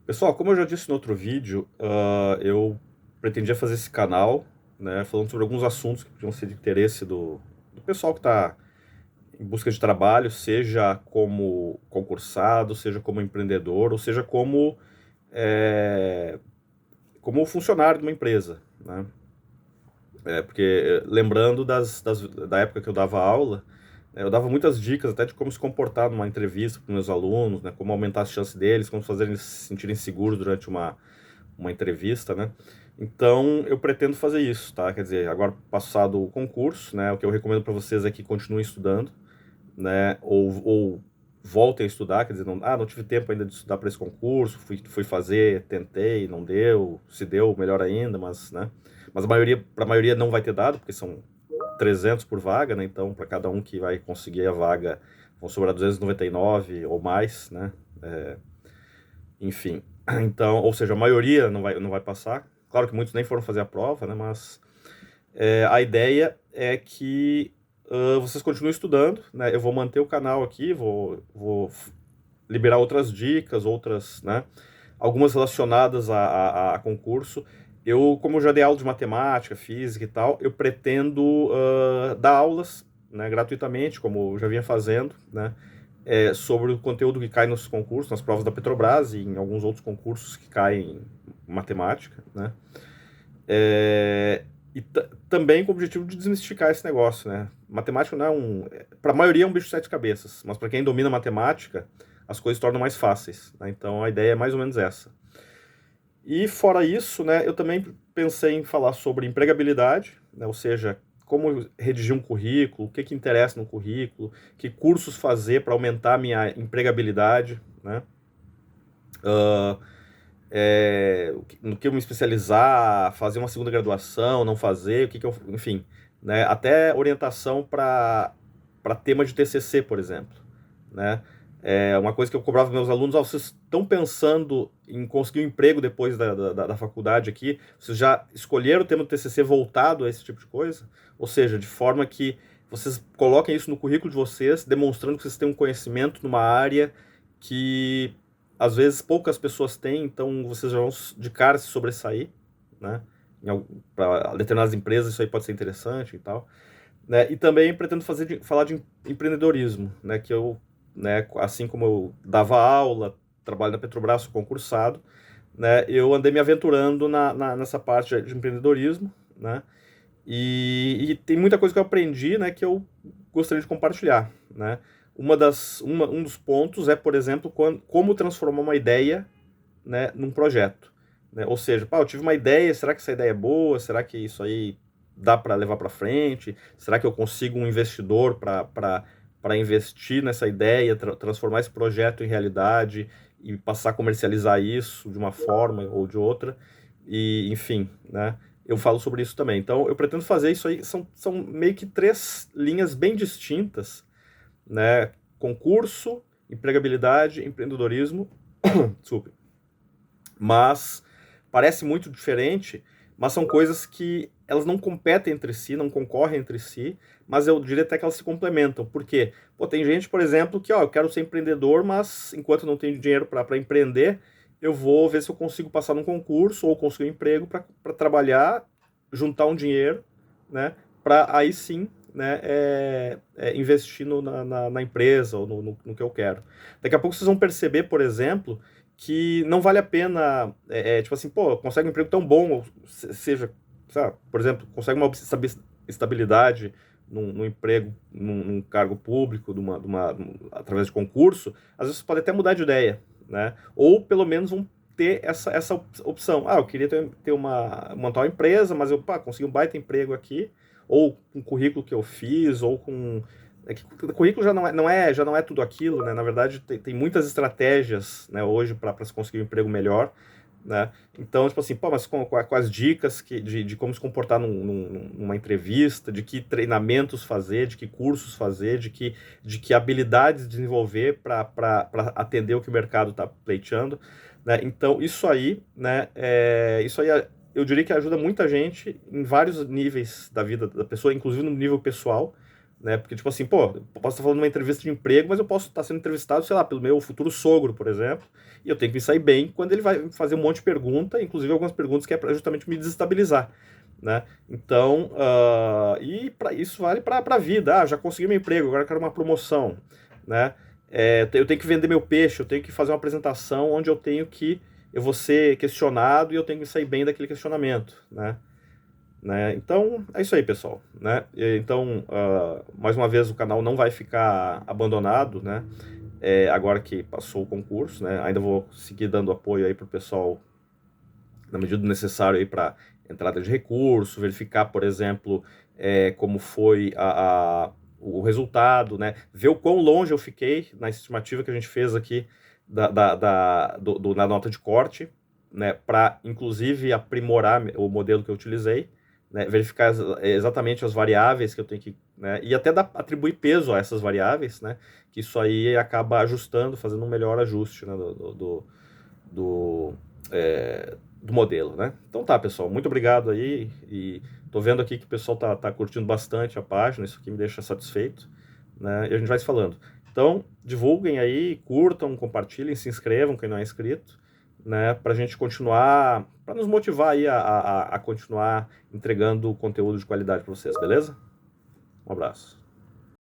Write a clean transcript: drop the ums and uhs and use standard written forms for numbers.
Pessoal, como eu já disse no outro vídeo, eu pretendia fazer esse canal, né, falando sobre alguns assuntos que podiam ser de interesse do pessoal que está em busca de trabalho, seja como concursado, seja como empreendedor, ou seja é, como funcionário de uma empresa, né? Porque lembrando da época que eu dava aula, eu dava muitas dicas até de como se comportar numa entrevista com meus alunos, né, como aumentar as chances deles, como fazer eles se sentirem seguros durante uma entrevista, né? Então, eu pretendo fazer isso, tá? Quer dizer, agora passado o concurso, né? O que eu recomendo para vocês é que continuem estudando, né? Ou voltem a estudar, quer dizer, não tive tempo ainda de estudar para esse concurso, fui fazer, tentei, não deu, se deu, melhor ainda, mas, né? Mas para a maioria não vai ter dado, porque são 300 por vaga, né? Então, para cada um que vai conseguir a vaga, vão sobrar 299 ou mais, né? Enfim, então, ou seja, a maioria não vai passar. Claro que muitos nem foram fazer a prova, né? Mas a ideia é que vocês continuem estudando, né? Eu vou manter o canal aqui, vou liberar outras dicas, outras, né? Algumas relacionadas a concurso. Como eu já dei aula de matemática, física e tal, eu pretendo dar aulas, né, gratuitamente, como eu já vinha fazendo, né? Sobre o conteúdo que cai nos concursos, nas provas da Petrobras e em alguns outros concursos que caem em matemática, né? E também com o objetivo de desmistificar esse negócio, né? Matemática não é para a maioria é um bicho de sete cabeças, mas para quem domina matemática, as coisas se tornam mais fáceis, né? Então a ideia é mais ou menos essa. E fora isso, né, eu também pensei em falar sobre empregabilidade, né? Ou seja, como redigir um currículo, o que que interessa no currículo, que cursos fazer para aumentar a minha empregabilidade, né? No que eu me especializar, fazer uma segunda graduação, não fazer, enfim, né? Até orientação para tema de TCC, por exemplo, né? Uma coisa que eu cobrava meus alunos: vocês estão pensando em conseguir um emprego depois da faculdade aqui? Vocês já escolheram o tema do TCC voltado a esse tipo de coisa? Ou seja, de forma que vocês coloquem isso no currículo de vocês, demonstrando que vocês têm um conhecimento numa área que às vezes poucas pessoas têm, então vocês já vão de cara se sobressair, né? Para determinadas empresas isso aí pode ser interessante e tal, né? E também pretendo falar de empreendedorismo, né? Que eu, né, assim como eu dava aula, trabalho na Petrobras, sou concursado, né? Eu andei me aventurando nessa parte de empreendedorismo, né? E tem muita coisa que eu aprendi, né, que eu gostaria de compartilhar, né? Um dos pontos é, por exemplo, como transformar uma ideia, né, num projeto, né? Ou seja, eu tive uma ideia, será que essa ideia é boa? Será que isso aí dá para levar para frente? Será que eu consigo um investidor para investir nessa ideia, transformar esse projeto em realidade e passar a comercializar isso de uma forma ou de outra? E, enfim, né? Eu falo sobre isso também. Então, eu pretendo fazer isso aí. São meio que três linhas bem distintas, né? Concurso, empregabilidade, empreendedorismo. Desculpe. Mas parece muito diferente, mas são coisas que elas não competem entre si, não concorrem entre si, mas eu diria até que elas se complementam. Por quê? Pô, tem gente, por exemplo, que eu quero ser empreendedor, mas enquanto não tenho dinheiro para empreender, eu vou ver se eu consigo passar num concurso ou conseguir um emprego para trabalhar, juntar um dinheiro, né? Para aí sim, né, investir na empresa ou no que eu quero. Daqui a pouco vocês vão perceber, por exemplo, que não vale a pena, tipo assim, pô, consegue um emprego tão bom, ou seja, sabe, por exemplo, consegue uma estabilidade num emprego, num cargo público, através de concurso, às vezes você pode até mudar de ideia, né? Ou pelo menos vão ter essa opção. Eu queria montar uma empresa, mas consegui um baita emprego aqui, ou com o currículo que eu fiz, ou com que o currículo já não é tudo aquilo, né? Na verdade, tem muitas estratégias, né, hoje para se conseguir um emprego melhor, né? Então, tipo assim, mas com as dicas de como se comportar numa entrevista, de que treinamentos fazer, de que cursos fazer, de que habilidades desenvolver para atender o que o mercado está pleiteando, né? Então, isso aí, né, eu diria que ajuda muita gente em vários níveis da vida da pessoa, inclusive no nível pessoal, né? Porque, tipo assim, pô, eu posso estar falando uma entrevista de emprego, mas eu posso estar sendo entrevistado, sei lá, pelo meu futuro sogro, por exemplo, e eu tenho que me sair bem quando ele vai fazer um monte de pergunta, inclusive algumas perguntas que é para justamente me desestabilizar, né? Então, e para isso vale para a vida. Já consegui meu emprego, agora eu quero uma promoção, né? Eu tenho que vender meu peixe, eu tenho que fazer uma apresentação onde eu vou ser questionado e eu tenho que sair bem daquele questionamento, né? Então, é isso aí, pessoal, né? Então, mais uma vez, o canal não vai ficar abandonado, né? Agora que passou o concurso, né? Ainda vou seguir dando apoio aí pro pessoal na medida do necessário aí para entrada de recurso, verificar, por exemplo, como foi o resultado, né? Ver o quão longe eu fiquei na estimativa que a gente fez aqui na nota de corte, né? Para, inclusive, aprimorar o modelo que eu utilizei, né? Verificar exatamente as variáveis que eu tenho que, né? E até atribuir peso a essas variáveis, né? Que isso aí acaba ajustando, fazendo um melhor ajuste, né? Do, do modelo, né? Então tá, pessoal, muito obrigado aí, e tô vendo aqui que o pessoal tá curtindo bastante a página, isso aqui me deixa satisfeito, né? E a gente vai se falando. Então, divulguem aí, curtam, compartilhem, se inscrevam quem não é inscrito, né? Pra gente continuar, para nos motivar aí a continuar entregando conteúdo de qualidade para vocês, beleza? Um abraço.